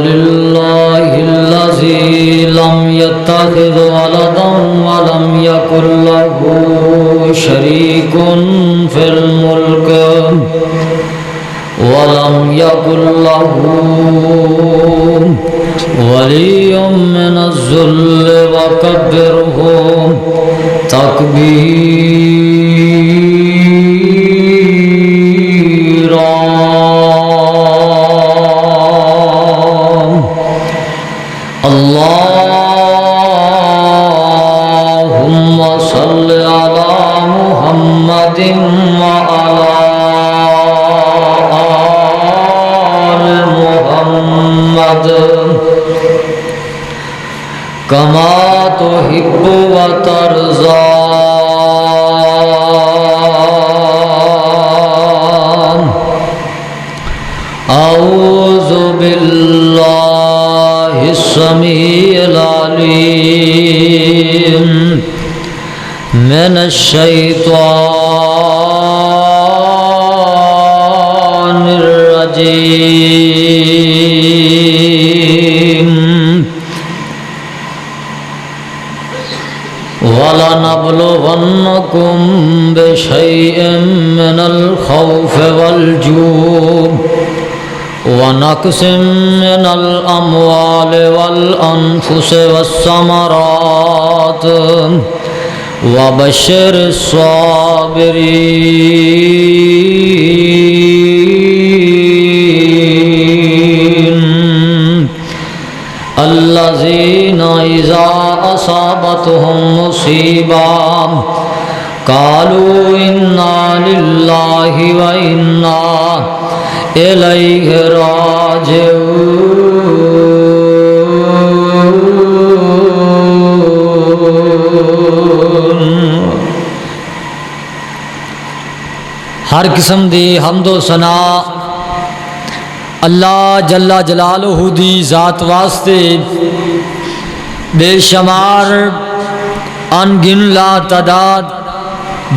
لله الذي لم يتخذ ولدا ولم يكن له شريك في الملك ولم يكن له ولي من الذل وكبره تكبيرا اللهم صل على محمد وعلى آل محمد كما تحب وترضى أعوذ بالله السميع العليم من الشيطان الرجيم وَلَنَبْلُوَنَّكُمْ بِشَيْءٍ مِّنَ الْخَوْفِ وَالْجُوعِ وَنَقْصٍ مِّنَ الْأَمْوَالِ وَالْأَنفُسِ وَالثَّمَرَاتِ وَبَشِّرِ الصَّابِرِينَ الَّذِينَ إِذَا أَصَابَتْهُم مُّصِيبَةٌ قَالُوا إِنَّا لِلَّهِ وَإِنَّا إِلَيْهِ راجعون۔ ہر قسم دی حمد و ثنا اللہ جل جلالہ دی ذات واسطے بے شمار ان گن لا تعداد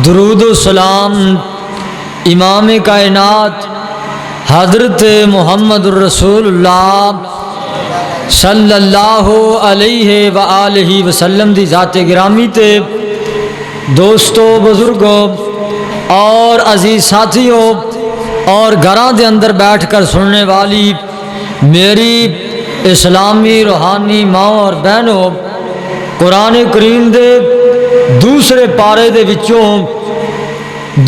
درود و سلام امام کائنات حضرت محمد الرسول اللہ صلی اللہ علیہ وآلہ وسلم دی ذات گرامی تے دوستو بزرگوں اور عزیز ساتھیوں اور گھراں دے اندر بیٹھ کر سننے والی میری اسلامی روحانی ماں اور بہنوں، قرآن کریم دے دوسرے پارے دے وچوں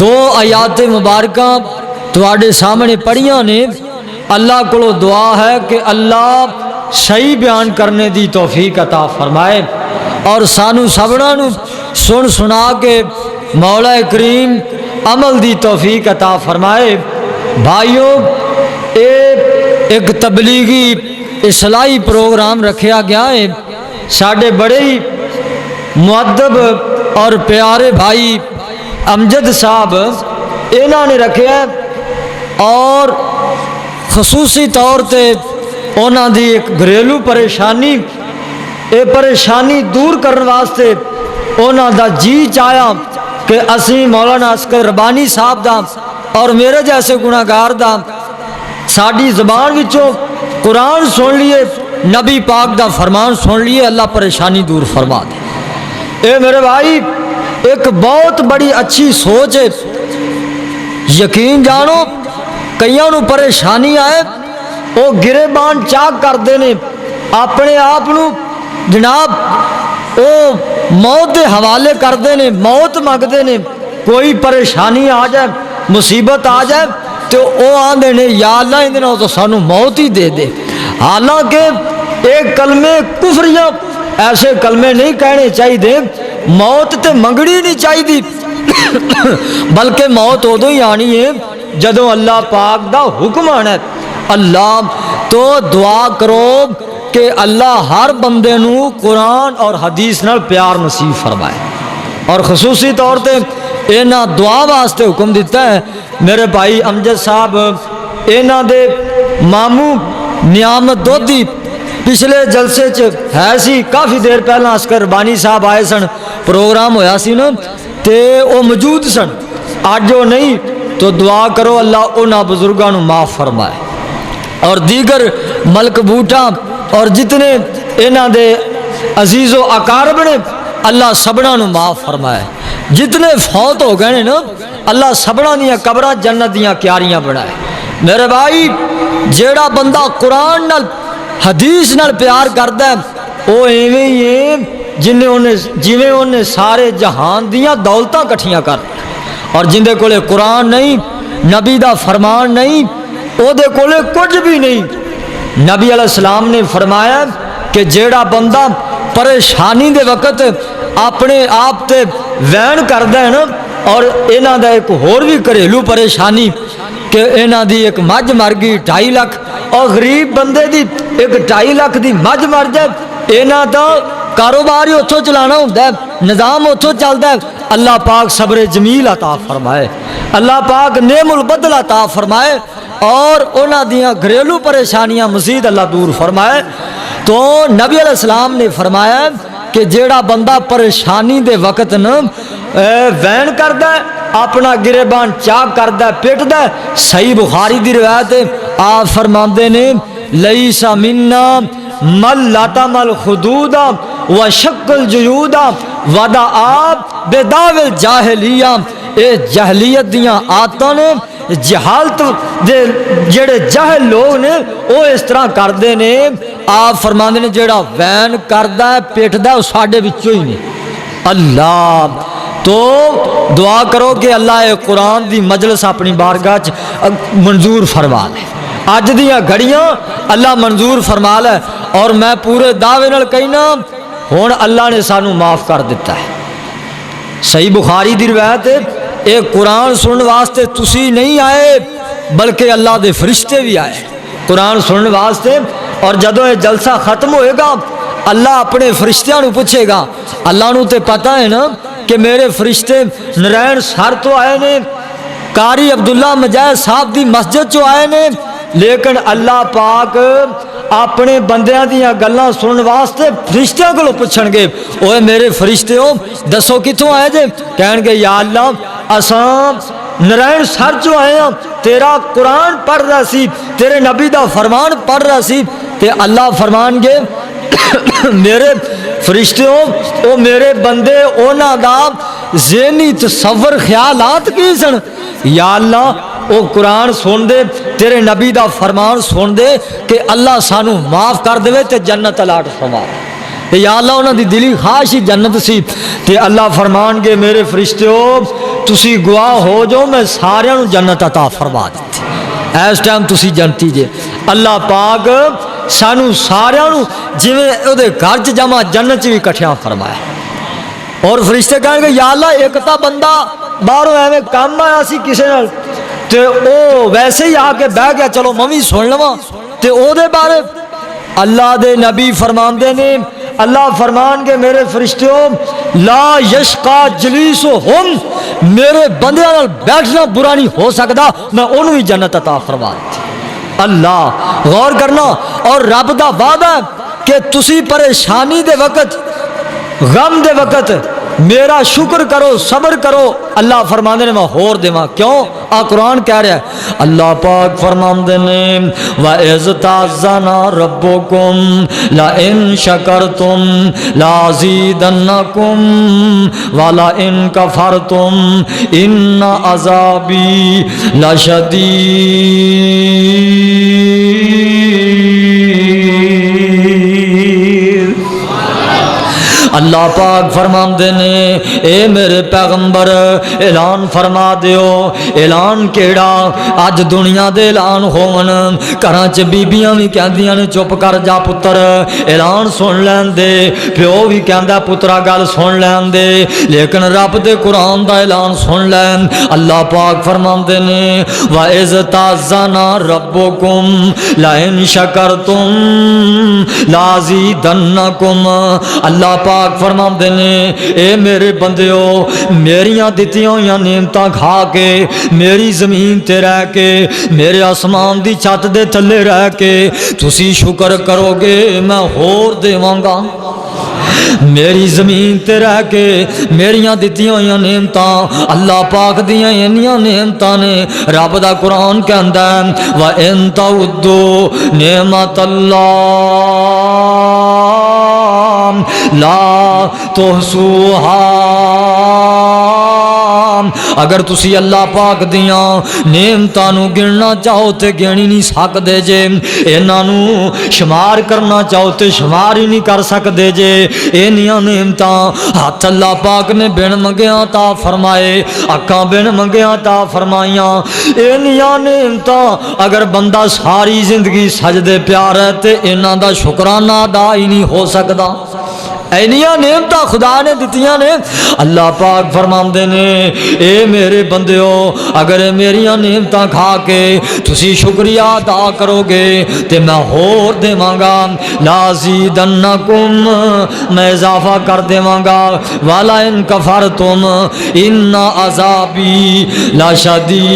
دو آیات مبارکہ تواڈے سامنے پڑھیاں نے۔ اللہ کو دعا ہے کہ اللہ صحیح بیان کرنے دی توفیق عطا فرمائے اور سانو سبڑاں نو سن سنا کے مولا کریم عمل دی توفیق عطا فرمائے۔ بھائیوں، ایک تبلیغی اصلاحی پروگرام رکھیا گیا ہے۔ ساڈے بڑے ہی مؤدب اور پیارے بھائی امجد صاحب انہاں نے رکھیا ہے اور خصوصی طور تے انہاں دی ایک گھریلو پریشانی پریشانی دور کرنے واسطے انہاں دا جی چاہیا کہ اسی مولانا عسکر ربانی صاحب دا اور میرے جیسے گناہگار دا ساڈی زبان وچوں قرآن سن لیے، نبی پاک دا فرمان سن لیے، اللہ پریشانی دور فرما دے۔ اے میرے بھائی ایک بہت بڑی اچھی سوچ ہے۔ یقین جانو کئیاں نو پریشانی آئے وہ گرے بان چاک کر دینے اپنے آپ نو جناب وہ موت دے حوالے کر دینے، موت مانگ دینے۔ کوئی پریشانی آ جائے، مصیبت آ جائے تو وہ آندے نے یا اللہ اندھنا تو سانو موت ہی دے دے۔ حالانکہ ایک کلمے کفریاں ایسے کلمے نہیں کہنے چاہیے، موت تے منگڑی نہیں چاہیے، بلکہ موت ادو ہی آنی ہے جدوں اللہ پاک دا حکم آنا ہے۔ اللہ تو دعا کرو کہ اللہ ہر بندے نو قرآن اور حدیث نال پیار نصیب فرمائے، اور خصوصی طور تے اینا دعا واسطے حکم دیتا ہے۔ میرے بھائی امجد صاحب اینا دے ماموں نعمت دودھی پچھلے جلسے ہے سی، کافی دیر پہلا عسکر ربانی صاحب آئے سن، پروگرام ہویا سی نا تے او موجود سن، آج جو نہیں تو دعا کرو اللہ انہاں بزرگاں نو معاف فرمائے۔ اور دیگر ملک بوٹا اور جتنے انہاں دے عزیز و اقارب نے اللہ سبنا نو معاف فرمائے. جتنے فوت ہو گئے نا اللہ سبنا دیا قبراں جنت دیا کیاریاں بنائے. میرے بھائی جیڑا بندہ قرآن نال حدیث نال پیار کردا ہے وہ ایویں ہی ہے جویں انہیں سارے جہان دیاں دولتاں کٹھیاں کر. اور جندے کولے قرآن نہیں نبی دا فرمان نہیں او دے کولے کچھ بھی نہیں. نبی علیہ السلام نے فرمایا کہ جیڑا بندہ پریشانی دے وقت اپنے آپ تے وین کردا ہے نا اور انہاں دا ایک ہور بھی گھریلو پریشانی کہ انہاں دی ایک مجھ مر گئی 2.5 لاکھ اور غریب بندے دی ایک 2.5 لاکھ دی مجھ مر جائے انہاں دا کاروبار ہی اتھوں چلانا ہوتا ہے نظام اتھوں چلتا ہے. اللہ پاک صبر جمیل عطا فرمائے اللہ پاک نعم البدل عطا فرمائے اور انہاں دیاں گھریلو پریشانیاں مزید اللہ دور فرمائے. تو نبی علیہ السلام نے فرمایا کہ جیڑا بندہ پریشانی دے وقت نا وین کردا ہے اپنا گریبان چاک کردا ہے پیٹدا ہے. صحیح بخاری دی روایت ہے آپ فرماندے نے لیس منا من لطم الخدود وشق الجیود ودعا بدعوی الجاہلیہ. اے جہلیت دیاں آتاں نے جہالت دے جڑے جاہل لوگ نے وہ اس طرح کردے نے. آپ فرماندے نے جڑا وین کردا ہے پیٹدا ہے ساڈے وچوں ہی نہیں. اللہ تو دعا کرو کہ اللہ اے قرآن دی مجلس اپنی بارگاہ منظور فرما لے. اج دیاں گھڑیاں اللہ منظور فرما لے اور میں پورے دعوے نال کہنا ہن اللہ نے سانو معاف کر دیتا ہے. صحیح بخاری دی روایت ہے اے قرآن سنن واسطے تسی نہیں آئے بلکہ اللہ دے فرشتے بھی آئے قرآن سنن واسطے. اور جدوں یہ جلسہ ختم ہوئے گا اللہ اپنے فرشتیاں نو پوچھے گا. اللہ نو تے پتہ ہے نا کہ میرے فرشتے نرائن سر تو آئے نے قاری عبداللہ مجاہد صاحب دی مسجد چو آئے نے لیکن اللہ پاک اپنے بندیاں دیاں گلاں سنن واسطے فرشتیاں کو پوچھن گے اوے میرے فرشتے ہو دسو کتوں آئے جے کہن گے یا اللہ اساں نرائن سر چو آئے ہیں تیرا قرآن پڑھ رہا سی تیرے نبی دا فرمان پڑھ رہا سی تے اللہ فرمان گے میرے فرشتے ہو او میرے بندے اونا دا ذہنی تصور خیالات کی سن یا اللہ او قرآن سن دے تیرے نبی دا فرمان سن دے کہ اللہ سانو معاف کر دے تے جنت الاٹ فرما یا اللہ انہاں دی دلی خواہش ہی جنت سی تے اللہ فرمان گے میرے فرشتے ہو تسی گواہ ہو جو میں سارے نو جنت عطا فرما دیتی اس ٹائم تسی جنتی جے. اللہ پاک سانو سارے نو جویں او دے گھر چ جمع جنت چ بھی کٹھیاں فرمایا. اور فرشتے کہیں گے یا اللہ ایک تا بندہ باہروں ایویں کام آیا سی کسے نال تے او ویسے ہی آ کے بہ گیا چلو میں بھی سن لواں تے او دے بارے اللہ دے نبی فرماندے نے اللہ فرمان کے میرے فرشتوں لا یشقا جلیسہم میرے بندیاں نال بیٹھنا برا نہیں ہو سکتا میں انہوں ہی جنت عطا فرما دی. اللہ غور کرنا اور رب دا وعدہ کہ تسی پریشانی دے وقت غم دے وقت میرا شکر کرو صبر کرو اللہ فرماندے نے میں ہور دیواں کیوں آ قرآن کہہ رہا ہے اللہ پاک فرماندے نے وَإِذْ تَعَذَّنَا رَبُّكُمْ لَئِن شَكَرْتُمْ لَأَزِيدَنَّكُمْ وَلَئِن كَفَرْتُمْ إِنَّ عَذَابِي لَشَدِيدٌ. اللہ پاک فرماندے نے اے میرے پیغمبر اعلان فرما دیو. اعلان کیڑا اج دنیا دے اعلان ہون گھراں چ بیبیاں بھی کہندیاں نے چپ کر جا پتر اعلان سن لین دے پیو بھی کہندا پترا گل سن لین دے لیکن رب دے قرآن دا اعلان سن لین. اللہ پاک فرماندے نے وَإِذْ تَعَذَّنَا رَبُّكُمْ لَئِن شَكَرْتُمْ لَأَزِيدَنَّكُمْ. اللہ پاک فرماندے نے اے میرے بندیو میریاں دتیاں ہویاں نعمتاں کھا کے میری زمین تے رہ کے میرے آسمان دی چھت دے تھلے رہ کے تسی شکر کرو گے میں ہور دیواں گا میری زمین تے رہ کے میریاں دتیاں ہوئی نعمتاں اللہ پاک دیاں انیاں نعمتاں نے رب دا قرآن کہندا ہے وَإِن تَعُدُّوا نِعْمَتَ اللَّهِ لَا تُحْصُوهَا اگر تسی اللہ پاک دیاں نعمتاں نو گننا چاہو تے گن ہی نہیں سکدے جے انہاں نو شمار کرنا چاہو تے شمار ہی نہیں کر سکدے جے اینیاں نعمتاں ہاتھ اللہ پاک نے بن منگیاں عطا فرمائے اکھاں بن منگیاں عطا فرمائیاں اینیاں نعمتاں اگر بندہ ساری زندگی سجدے پیار ہے تے انہاں دا شکرانہ ادا ہی نہیں ہو سکدا اینیاں نعمتاں خدا نے دتیاں نے اللہ پاک فرماندے نے اے میرے بندیو اگر میریاں نعمتاں کھا کے تسی شکریہ ادا کرو گے تے میں ہور دیواں گا لازیدنکم میں اضافہ کر دیواں گا والا ان کفرتم ان عذابی لشدید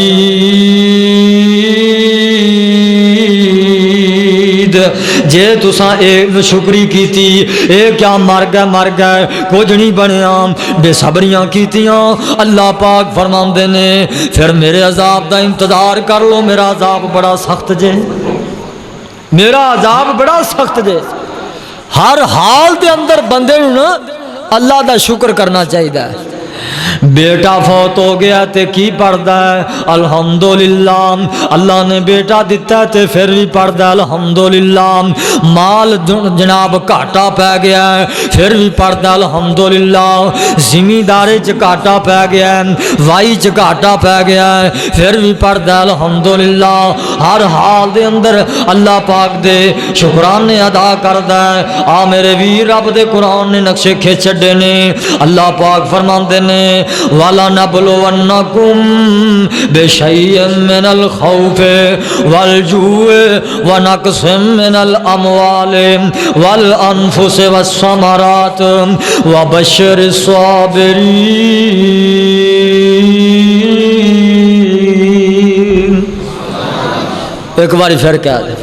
جے تساں اے شکری کیتی اے کیا مر گئے کچھ نہیں بنیا بے صبریاں کیتیاں اللہ پاک فرماندے نے پھر میرے عذاب دا انتظار کر لو میرا عذاب بڑا سخت جے میرا عذاب بڑا سخت جے ہر حال دے اندر بندے نوں نا اللہ دا شکر کرنا چاہیے بیٹا فوت ہو گیا تے کی پڑھدا ہے الحمدللہ اللہ نے بیٹا دیتا ہے تے پھر بھی پڑھدا ہے الحمدللہ مال جناب گھاٹا پہ گیا ہے پھر بھی پڑھدا ہے الحمدللہ زمینداری چ گھاٹا پہ گیا ہے وائی چ گھاٹا پہ گیا ہے پھر بھی پڑھدا ہے الحمدللہ ہر حال دے اندر اللہ پاک دے شکرانے ادا کردا ہے آ میرے ویر رب دے قرآن نے نقشے کھچ چھڈے نے اللہ پاک فرماندے نے وَلَنَبْلُوَنَّكُمْ بِشَيْءٍ مِّنَ الْخَوْفِ وَالْجُوعِ وَنَقْصٍ مِّنَ الْأَمْوَالِ وَالْأَنفُسِ وَالثَّمَرَاتِ وَبَشِّرِ الصَّابِرِينَ ایک باری پھر کہہ دے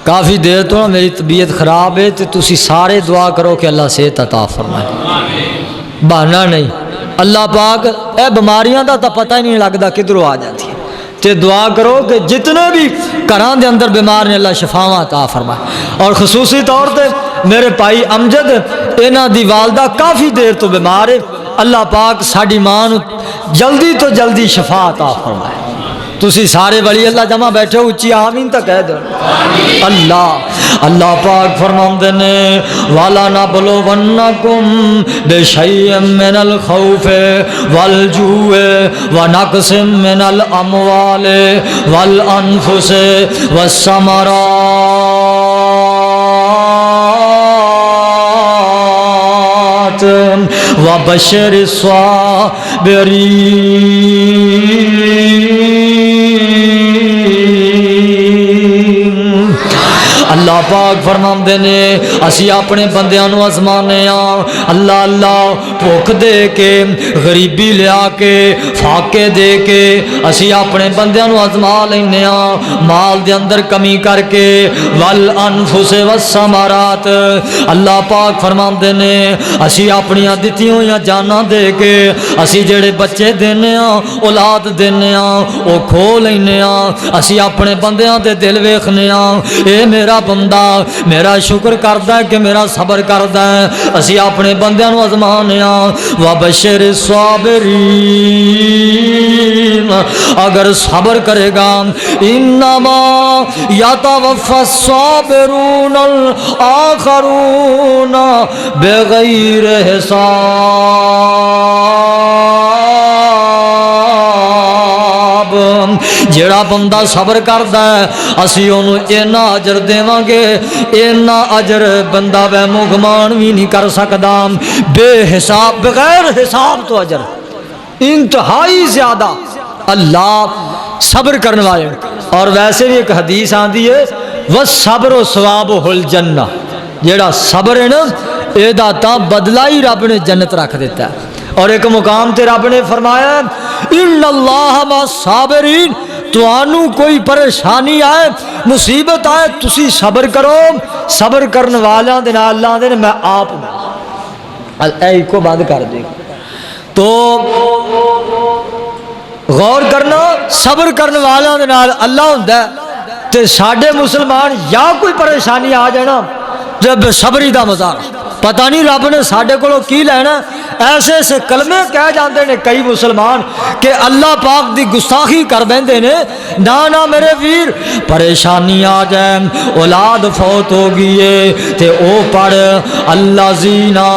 کافی دیر تو میری طبیعت خراب ہے تو تسی سارے دعا کرو کہ اللہ صحت عطا فرمائے بہانا نہیں اللہ پاک اے بیماریاں دا تا پتہ ہی نہیں لگدا کدھروں آ جاتی ہے تے دعا کرو کہ جتنے بھی گھراں دے اندر بیمار نے اللہ شفاواں عطا فرمائے اور خصوصی طور تے میرے بھائی امجد انہاں دی والدہ کافی دیر تو بیمار ہے اللہ پاک ساڈی ماں نوں جلدی تو جلدی شفا عطا فرمائے تسی سارے ولی اللہ جمع بیٹھے اچھی آمین تک کہہ دو اللہ پاک فرماندے نے وَلَنَبْلُوَنَّكُمْ بِشَيْءٍ مِّنَ الْخَوْفِ وَالْجُوعِ وَنَقْصٍ مِّنَ الْأَمْوَالِ وَالْأَنفُسِ وَالثَّمَرَاتِ وَبَشِّرِ اللہ پاک فرماندے نے اسی اپنے بندیاں نو آزمانے ہاں اللہ اللہ بھوک دے کے غریبی لیا کے فاقے دے کے اسی اپنے بندیاں نو آزما لینے ہاں مال دے اندر کمی کر کے والانفس والثمرات اللہ پاک فرماندے نے اسی اپنی دتیاں ہوئیاں جاناں دے کے اسی جڑے بچے دینے ہاں اولاد دینے ہاں او کھو لینے ہاں اسی اپنے بندیاں دے دل ویکھنے ہاں اے میرا بندہ میرا شکر کردا ہے کہ میرا صبر کردا ہے اسی اپنے بندیاں نو آزمانے ہاں وبشر الصابرین اگر صبر کرے گا انما یتوفی الصابرون الاخرون بغیر حساب جڑا بندہ صبر کردا ہے اسی اونوں اینا اجر دیواں گے اینا اجر بندہ وہم گمان بھی نہیں کر سکدا بے حساب بغیر حساب تو اجر انتہائی زیادہ اللہ صبر کرنے والے اور ویسے بھی ایک حدیث آندی ہے والصبر ثوابہ الجنہ جڑا صبر ہے نا اے دا تا بدلہ ہی رب نے جنت رکھ دیتا ہے اور ایک مقام تے رب نے فرمایا ان اللہ مع الصابرین توانوں کوئی پریشانی آئے مصیبت آئے تسی صبر کرو صبر کرن والیاں دے نال اللہ دے میں آپ اے کو بند کر دے تو غور کرنا صبر کرن والیاں دے نال اللہ ہوندا ہے تے ساڈے مسلمان یا کوئی پریشانی آ جائے نا جب صبری دا مزاق پتہ نہیں رب نے ساڈے کولوں کی لینا ایسے ایسے کلمے کہہ جاندے نے کئی مسلمان کہ اللہ پاک دی گستاخی کر بیندے نے نا میرے ویر پریشانی آ جائے اولاد فوت ہو گئی ہے تے او پڑھ اللہ زینا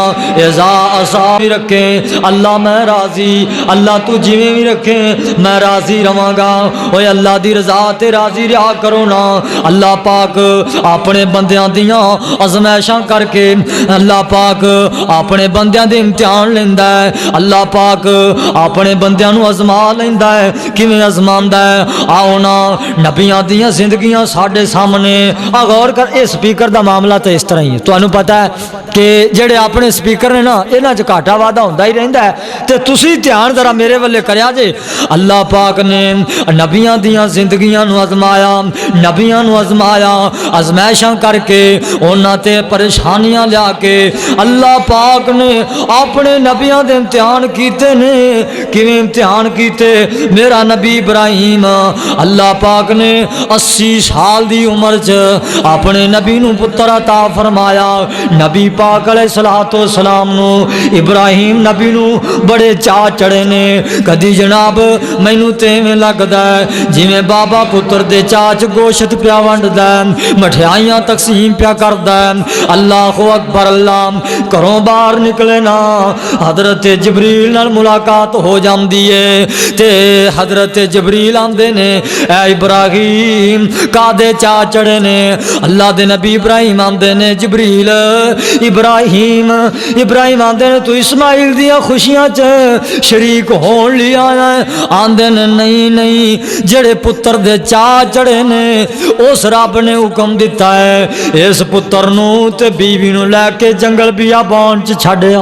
اذا اصاب رکھے اللہ میں راضی اللہ تو جویں بھی رکھے میں راضی رواں گا اوے اللہ دی رضا تے راضی رہا کرو نا اللہ پاک اپنے بندیاں دیاں آزمائشاں کر کے اللہ پاک اپنے بندیاں دے امتحان لیندا ہے اللہ پاک اپنے بندیاں نو ازما لیندا ہے کیویں ازماندا ہے آؤ نا نبیاں دیاں زندگیاں ساڈے سامنے غور کر اے سپیکر دا معاملہ تے اس طرح ہی ہے تانوں پتہ ہے کہ جڑے اپنے سپیکر نے نا انہاں چ گھاٹا وعدہ ہوندا ہی رہندا ہے تے تسی دھیان ذرا میرے والے کریا جے اللہ پاک نے نبیاں دیاں زندگیاں نو ازمایا نبیاں نو ازمایا ازمائشاں کر کے انہاں تے پریشانیاں لیا کے اللہ پاک نے اپنے نبیاں دے امتحان کیتے نے کیویں امتحان کیتے میرا نبی ابراہیم اللہ پاک نے 80 سال دی عمر چ اپنے نبی نو پتر عطا فرمایا نبی پاک علیہ الصلوۃ والسلام نو ابراہیم نبی نو بڑے چاہ چڑے نے کدی جناب مینوں تے ایویں لگدا ہے جویں بابا پتر دے چاہ چ گوشت پیا ونڈدا ہے مٹھائیاں تقسیم پیا کردا ہے اللہ اکبر اللہ گھروں باہر نکلے نا حضرت جبریل نال ملاقات ہو جاندی ہے تے حضرت جبریل آندے نے اے ابراہیم کادے چاہ چڑے نے اللہ دے نبی ابراہیم آندے نے جبریل ابراہیم آندے نے تو اسماعیل دیاں خوشیاں چ شریک ہون لیا ہے آندے نے نہیں جڑے پتر دے چاہ چڑے نے اس رب نے حکم دیتا ہے اس پتر نو تے بیوی نو لے کے جنگل بیابان چ چھڈیا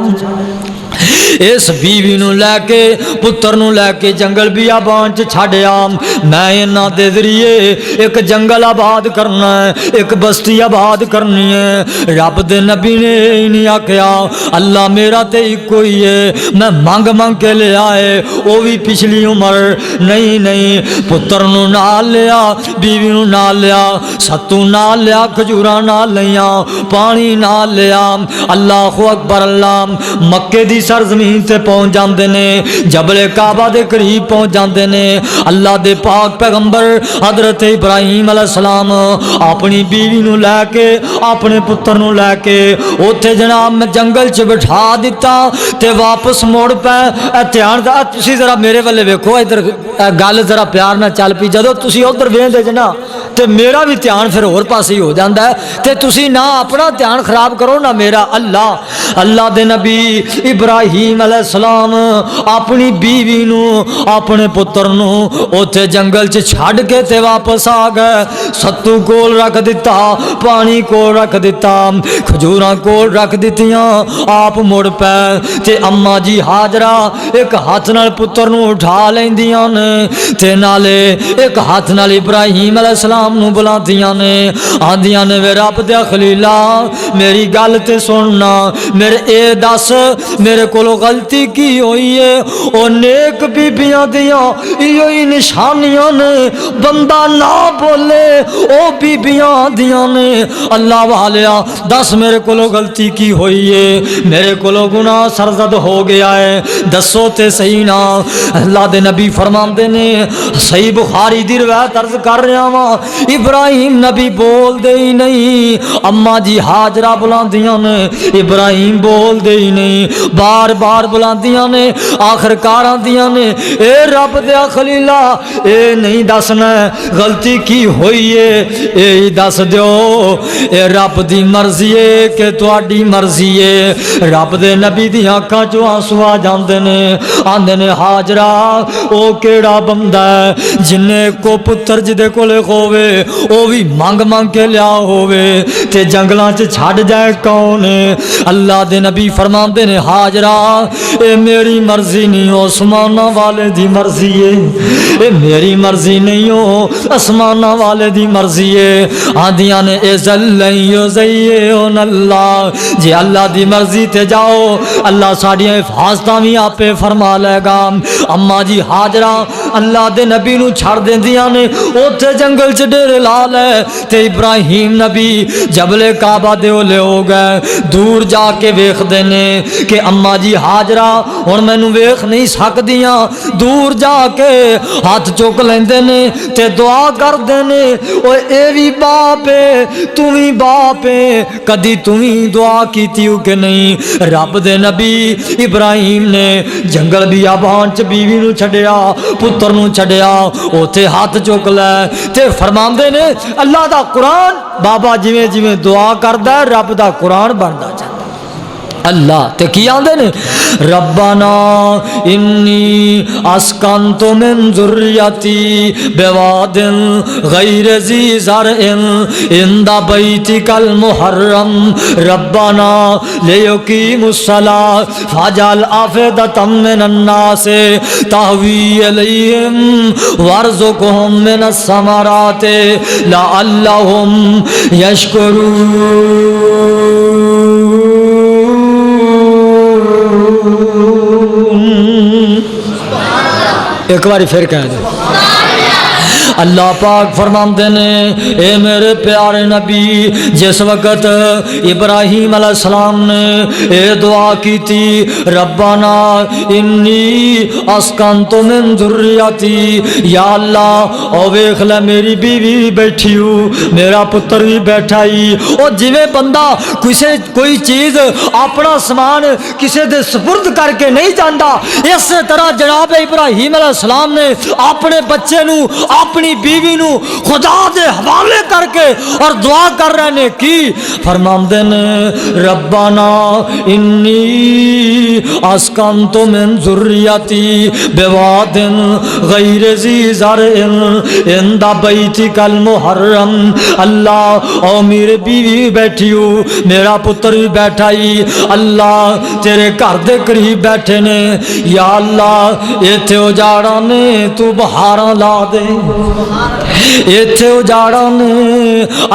اس بیوی نو لے کے پتر نو لے کے جنگل بیابان چ چھڈیا میں انہاں دے ذریعے ایک جنگل آباد کرنا ہے ایک بستی آباد کرنی ہے رب دے نبی نے نہیں آکھیا اللہ میرا تے ایکو ہی ہے میں منگ کے لے آئے وہ بھی پچھلی عمر نہیں پتر نو نال لیا بیوی نو نال لیا ستو نال لیا کھجوراں نال لیاں پانی نال لیا اللہ اکبر اللہ مکے دی سرزمین تے پہنچ جاندے نے جبل کعبہ دے قریب پہنچ جاندے نے اللہ دے پاک پیغمبر حضرت ابراہیم علیہ السلام اپنی بیوی نو لے کے اپنے پتر نو لے کے اوتھے جناب میں جنگل چ بٹھا دیتا تے واپس موڑ پے دھیان دا تسی ذرا میرے والے ویکھو ادھر گل ذرا پیار نال چل پی جدوں تسی ادھر ویندے جنا تے میرا بھی دھیان پھر اور پاسے ہی ہو جاندا ہے تے تسی نہ اپنا دھیان خراب کرو نہ میرا اللہ دے نبی ابراہیم علیہ السلام اپنی بیوی نو اپنے پتر نو اوتھے جنگل چ چھڈ کے تے واپس آ گئے ستو کول رکھ دیتا پانی کول رکھ دیتا کھجوراں کول رکھ دتیاں آپ مڑ پے تے اما جی ہاجرہ ایک ہاتھ نال پتر نو اٹھا لیندیاں نے تے نالے ایک ہاتھ نال ابراہیم علیہ السلام نو بلاندیاں نے آندیاں نے وے رب دے خلیلا میری گل تے سننا میرے اے دس میرے کولو غلطی کی ہوئی ہے او نیک بیبیاں دیاں ایو ہی نشانیاں نے بندہ نہ بولے او بیبیاں دیاں نے اللہ والیا دس میرے کولو غلطی کی ہوئی ہے میرے کولو گناہ سرزد ہو گیا ہے دسو تے صحیح نا اللہ دے نبی فرماندے نے صحیح بخاری دی روایت عرض کر رہا ہاں ابراہیم نبی بول دے ہی نہیں اما جی ہاجرہ بلاندیاں نے ابراہیم بول دے ہی نہیں بار بار بلاندیاں نے آخر کار آندیاں نے اے رب دیا خلیلہ اے نہیں دسنا غلطی کی ہوئی ہے اے دس دیو اے رب دی مرضی ہے کہ تواڈی مرضی ہے رب دے نبی دی آنکھاں چوں آنسو آ جاندے نے آندے نے ہاجرہ او کیڑا بندہ ہے جنے کو پتر جدے کولے ہوے ہوے او بھی منگ منگ کے لیا ہوے تے جنگلاں چ چھڈ جائے کون؟ اللہ دے نبی فرماندے نے ہاجرہ اے میری مرضی نہیں ہو آسماناں والے دی مرضی ہے، اے میری مرضی نہیں ہو آسماناں والے دی مرضی ہے۔ آندیاں نے اذل یزیون اللہ، جے اللہ دی مرضی تے جاؤ اللہ ساڈیاں حفاظتاں بھی آپے فرما لے گا۔ اما جی ہاجرہ اللہ دے نبی نو چھڑ دیندیاں نے اوتھے جنگل چ ڈیرے لا لے تے ابراہیم نبی جبل کعبہ دے لے ہو گئے، دور جا کے ویکھ دے نے کہ اما جی ہاجرہ ہن مینوں ویکھ نہیں سکدیاں، دور جا کے ہاتھ چک لیندے نے تے دعا کردے نے اوے اے وی باپ ہے تو وی باپ ہے، کدی تو وی دعا کیتی ہو کہ نہیں؟ رب دے نبی ابراہیم نے جنگل بیابان چ بیوی نو چھڈیا پتر نو چھڈیا اوتھے ہاتھ چک لے تے فرماندے نے اللہ دا قرآن بابا جویں جویں دعا کردا ہے رب دا قرآن بندا جاندا اللہ تے کی آندے نے ربنا انی اسکنت من ذریتی بواد غیر ذی زرع عند بیتک المحرم ربنا لیقیموا الصلاۃ فاجعل افئدة من الناس تهوی الیہم وارزقهم من الثمرات لعلهم یشکرون۔ ایک باری پھر کہہ دیں اللہ پاک فرماندے نے اے میرے پیارے نبی جس وقت ابراہیم علیہ السلام نے اے دعا کی تھی ربنا انی اسکنت من ذریتی، یا اللہ او ویکھ لے میری بیوی بھی بیٹھی ہوں میرا پتر بھی بیٹھا ہی، او جویں بندہ کوئی چیز اپنا سامان کسے دے سپرد کر کے نہیں جاندا اس طرح جناب ابراہیم علیہ السلام نے اپنے بچے نو اپنی بیوی نو خدا دے حوالے کر کے اور دعا کر رہے نے کی فرماندے نے ربنا انی اسکنت من ذریتی بواد غیر ذی زرع عند بیتک المحرم، اللہ او میرے بیوی بیٹھی ہو میرا پتر بھی بیٹھا ہی، اللہ تیرے گھر دے قریب بیٹھے نے یا اللہ ایتھے اجاڑا نے تو بہاراں لا دے، ایتھے اجاڑا نے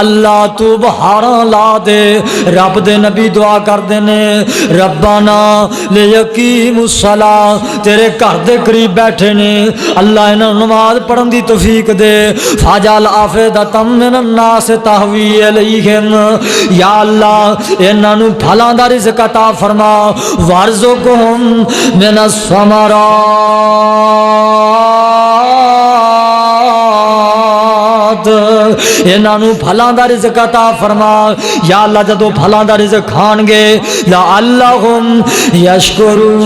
اللہ تو بہاراں لا دے۔ رب دے نبی دعا کردے نے ربنا لیقیموا الصلاۃ، تیرے گھر دے قریب بیٹھے نے اللہ انہاں نوں نماز پڑھن دی توفیق دے، فاجعل افئدة من الناس تهوی الیہم، یا اللہ انہاں نوں پھلاں دا رزق عطا فرما، وارزقہم من الثمرات، انہاں نوں پھلاں دا رزق عطا فرما، یا اللہ جدوں پھلاں دا رزق کھان گے لعلہم یشکرون،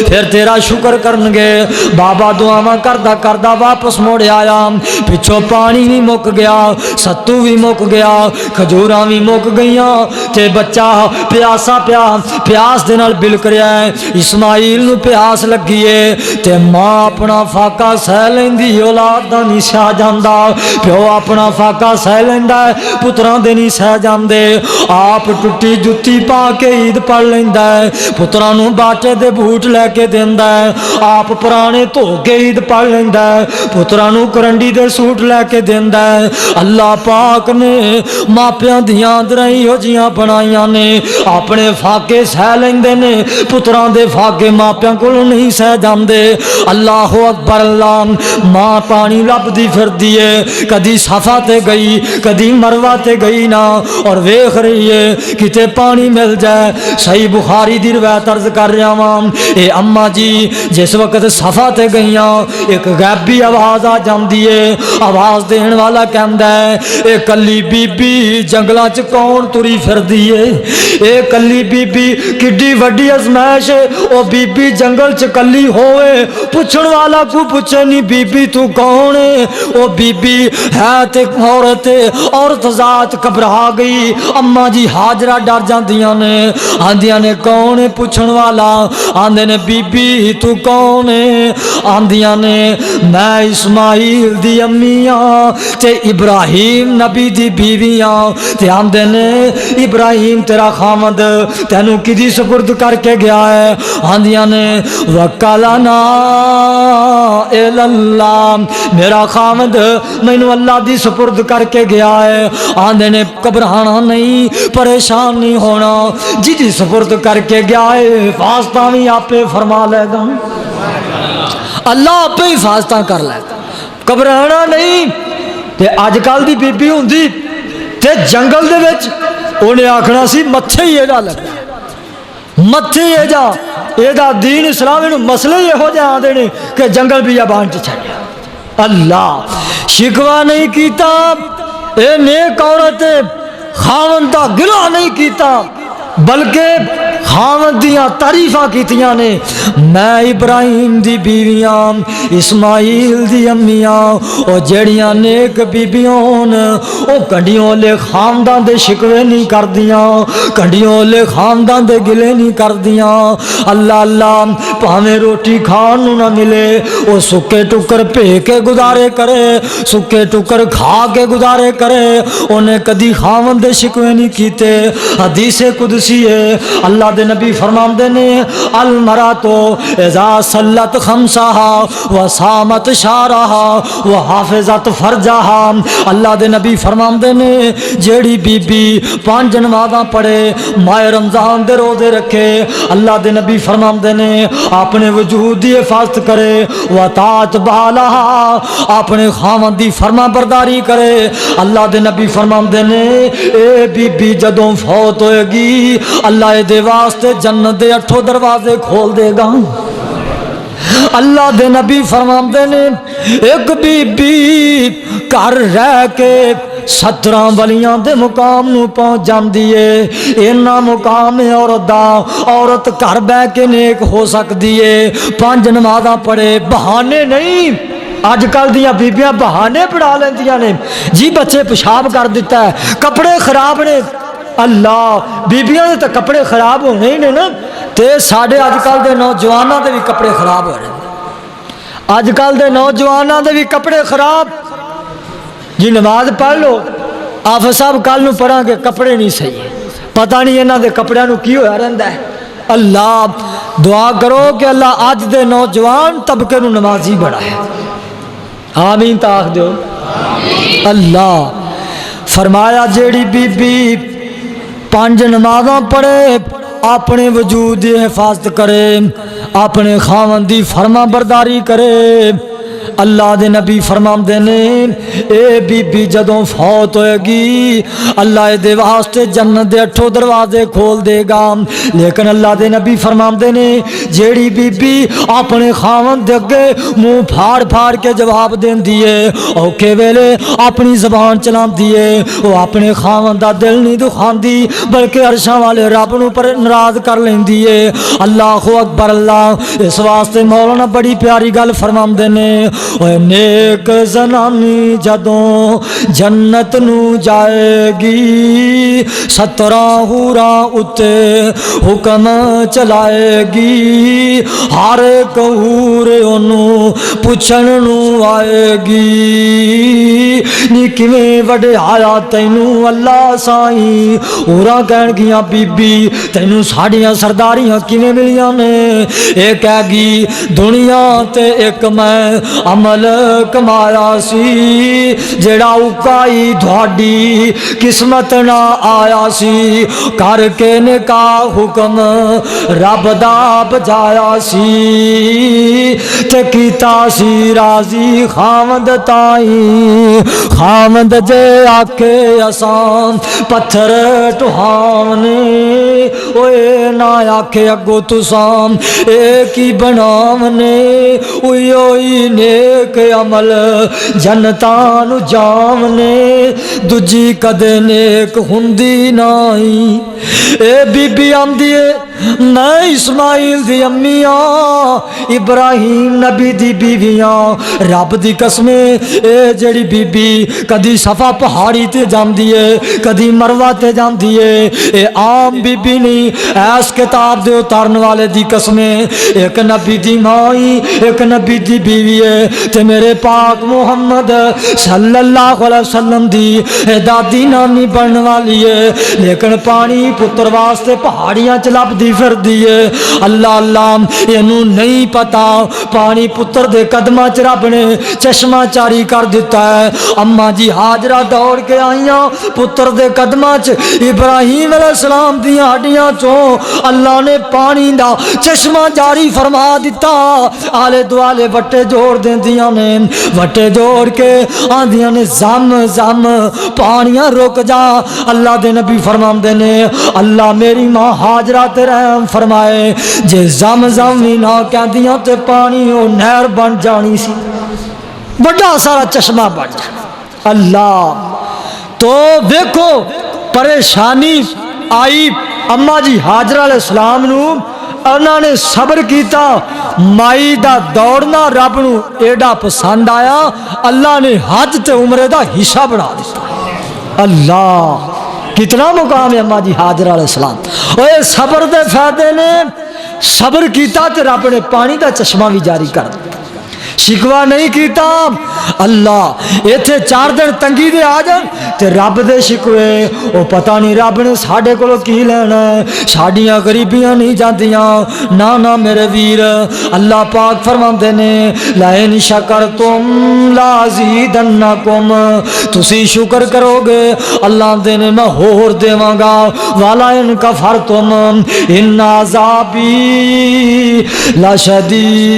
پھر تیرا شکر کرن گے۔ بابا دعاواں کردا کردا واپس موڑ آیا، پچھوں پانی بھی مک گیا، ستو بھی مک گیا، کھجوراں بھی مک گئیاں تے بچہ پیاسا پیا پیاس دے نال بلک رہا ہے۔ اسماعیل نو پیاس لگی ہے تے ماں اپنا فاقہ سہ لیندی اولاد دا نہیں سہ جاندا، پیو اپنا فاقہ سہ لیندا ہے پتراں دے نہیں سہ جاندے، آپ ٹوٹی جُتی پا کے عید پڑھ لیندا ہے، پتراں نو باٹے دے بوٹ لے کے دیندا ہے، آپ پرانے دھو کے عید پڑھ لیندا ہے، پتراں نو کرنڈی دے سوٹ لے کے دیندا ہے۔ اللہ پاک نے ماپیاں دیاں درائیں ہو جیاں بنائیاں نے، اپنے فاقے سہ لیندے نے، پتراں دے فاقے ماپیاں کولوں نہیں سہ جاندے۔ اللہ اکبر، اللہ ماں پانی لبدی پھردی ہے، کدی صفا تے گئی کدی مروہ تے گئی نا، اور ویکھ رہی ہے کتے پانی مل جائے۔ صحیح بخاری دی روایت عرض کر رہا ہاں، اے اما جی جس وقت صفا تے گئیاں ایک غیبی آواز آ جاندی ہے، آواز دین والا کہندا ہے اے کلی بی بی جنگلاں چ کون تری پھردی ہے، اے کلی بی بی کڈی وڈی ازمائش ہے، او بی بی جنگل چ کلی ہوئے، پوچھن والا کو پوچھے نہیں بی بی تو کون ہے، او بی بی ہے تے عورت ذات گھبرا گئی، اما جی ہاجرہ ڈر جاندیاں نے، آندیاں نے کون ہے پوچھن والا، آندے نے بی بی تو کون ہے، آندیاں نے میں اسماعیل دی امیاں تے ابراہیم نبی دی بیویاں، تے آندے نے ابراہیم تیرا خامد تینوں کدی سپرد کر کے گیا ہے، آندیاں نے وکلنا اللہ، میرا خامد مینوں اللہ دی سپرد کر کے گیا ہے، آندے نے گھبرانا نہیں پریشان نہیں ہونا، جی سپرد کر کے گیا ہے حفاظتاں بھی آپے فرما لے گا، اللہ آپ ہی حفاظتاں کر لے گا، گھبرانا نہیں۔ تے اج کل دی بی بی ہوندی تے جنگل دے وچ انہیں آکھنا سی متھے ہی ایڈا لگا، متھے ایجا ایڈا دین اسلام انہوں مسئلے یہ ہو جائے آدھے نے کہ جنگل بھی آبان چ چھڑیا، اللہ شکوہ نہیں کیتا، اے نیک عورت خاوند دا گلہ نہیں کیتا، بلکہ خاوند دیاں تعریفاں کیتیاں نے، میں ابراہیم دی بیویاں اسماعیل دی امیاں، او جڑیاں نیک بیبیاں او کنڈیوں لے خاندان دے شکوے نہیں کر دیاں، کنڈیوں لے خاندان دے گلے نہیں کر دیاں، اللہ اللہ پاویں روٹی کھان نو نہ ملے او سکے ٹکر پہ کے گزارے کرے، سکے ٹکر کھا کے گزارے کرے، انہیں کدی خاوند دے شکوے نہیں کیتے۔ حدیث قدسی ہے، اللہ دے نبی فرماندے نے المراتو اذا صلت خمسہا وصامت شارہا وحافظت فرجہا، اللہ دے نبی فرماندے نے جیڑی بی بی 5 نمازاں پڑھے، ماہ رمضان دے روزے رکھے، اللہ دے نبی فرماندے نے اپنے وجود دی حفاظت کرے، وطاعت بالہا اپنے خاوند دی فرما برداری کرے، اللہ دے نبی فرماندے نے اے بی بی جدوں فوت ہوئے گی اللہ دے واسطے جنت دے 8 دروازے کھول دے گا۔ اللہ دے نبی فرماندے نے ایک بی بی گھر رہ کے 17 ولیاں دے مقام نو پہنچ جاندی ہے، اینا مقام ہے عورت دا، عورت گھر بہ کے نیک ہو سکتی ہے، 5 نمازاں پڑھے، بہانے نہیں۔ آج کل دیاں بیبیاں بہانے پڑھا لیندیاں نے، جی بچے پیشاب کر دیتا ہے، کپڑے خراب نے، اللہ بیبیاں دے تے کپڑے خراب ہونے ہی نے نا، تے ساڑھے آج کل دے نوجواناں دے بھی کپڑے خراب ہو رہے ہیں، آج کل دے نوجواناں دے بھی کپڑے خراب، جی نماز پڑھ لو آپ صاحب کل نو پڑھاں گے کپڑے نہیں صحیح، پتہ نہیں انہاں دے کپڑیاں نو کی ہویا رہندا ہے۔ اللہ دعا کرو کہ اللہ آج دے نوجوان طبقے نو نمازی بڑھائے، آمین تاخ دیو۔ اللہ فرمایا جیڑی بی بی 5 نمازاں پڑھے، اپنے وجود دی حفاظت کرے، اپنے خاوند دی فرما برداری کرے، اللہ دے نبی فرماندے نے اے بی بی جدوں فوت ہوئے گی اللہ دے واسطے جنت دے 8 دروازے کھول دے گا، لیکن اللہ دے نبی فرماندے نے جیڑی بی بی اپنے خاوند دے اگے منہ پھاڑ پھاڑ کے جواب دیندی ہے، اوکھے ویلے اپنی زبان چلاندی ہے، وہ اپنے خاوند دا دل نہیں دکھاندی بلکہ عرشاں والے رب نو پر ناراض کر لیندی ہے۔ اللہ اکبر، اللہ اس واسطے مولانا بڑی پیاری گل فرماندے نے، اوے نیک زنانی جدوں جنت نو جائے گی 17 حوراں اتے حکم چلائے گی، ہر ایک حور انہوں پوچھن نو آئے گی، نی کیویں وڈیایا تینوں اللہ سائیں، حوراں کہن گیاں بی بی تینوں ساڈیاں سرداریاں کیویں ملیاں نے، اے کہے گی دنیا تے ایک میں عمل کمایا سی جڑا اکائی دھاڑی قسمت نہ آیا سی، کر کے نکاح حکم رب دا بجایا سی، تے کیتا سی راضی خاوند تائیں، خاوند جے آکے آسان پتھر ٹھاونے، اوے نہ آکے اگو تسام ایک ہی بناونے، اوئی اوئی نے نیک عمل جنتاں نو جاونے دجی کدے نیک ہوندی نہیں اے بی بی آمدی میں اسماعیل دی امیاں ابراہیم نبی دی بیویاں رب دی قسم اے جڑی بی بی کدی صفا پہاڑی تے جاندی ہے کدی مروہ تے جاندی ہے اے عام بی بی نہیں ایس کتاب دے اتارن والے دی قسم ایک نبی دی مائی ایک نبی دی بیوی ہے تے میرے پاک محمد صلی اللہ علیہ وسلم دی دادی نانی بننے والی ہے لیکن پانی پتر واسطے پہاڑیاں چ لبدی پھردی ہے اللہ اللہ اینوں نہیں پتا پانی پتر دے قدماں چ رب نے چشمہ جاری کر دیتا ہے اما جی ہاجرہ دوڑ کے آئیاں پتر دے قدماں چ ابراہیم علیہ السلام دی ہڈیاں چوں اللہ نے پانی دا چشمہ جاری فرما دیتا آلے دوالے وٹے جوڑ دیندیاں نے وٹے جوڑ کے آندیاں نے زم زم پانیاں رک جا اللہ دے نبی فرماندے نے اللہ میری ماں ہاجرہ تے رحم فرمائے جے زم زم ہی نہ کہندیاں تے پانی او نہر بن جانی سی بڑا سارا چشمہ بن جانا اللہ تو دیکھو پریشانی آئی اما جی ہاجرہ علیہ السلام نو انہوں نے صبر کیتا مائی دا دوڑنا رب نو ایڈا پسند آیا اللہ نے حج تے عمرے دا حصہ بنا دیتا اللہ کتنا مقام ہے اما جی ہاجرہ علیہ السلام اوے صبر دے فائدے نے صبر کیتا تے رب نے پانی دا چشمہ بھی جاری کر دیا شکوا نہیں کیتا اللہ ایتھے 4 دن تنگی دے آ جان تے رب دے شکوے او پتہ نہیں رب نے ساڈے کولوں کی لینا ہے ساڈیاں غریبیاں نہیں جاندیاں نا میرے ویر اللہ پاک فرماندے نے لئن شکرتم لازیدنکم تسی شکر کرو گے اللہ دے نے میں ہور دیواں گا والا ان کفرتم ان عذابی لشدید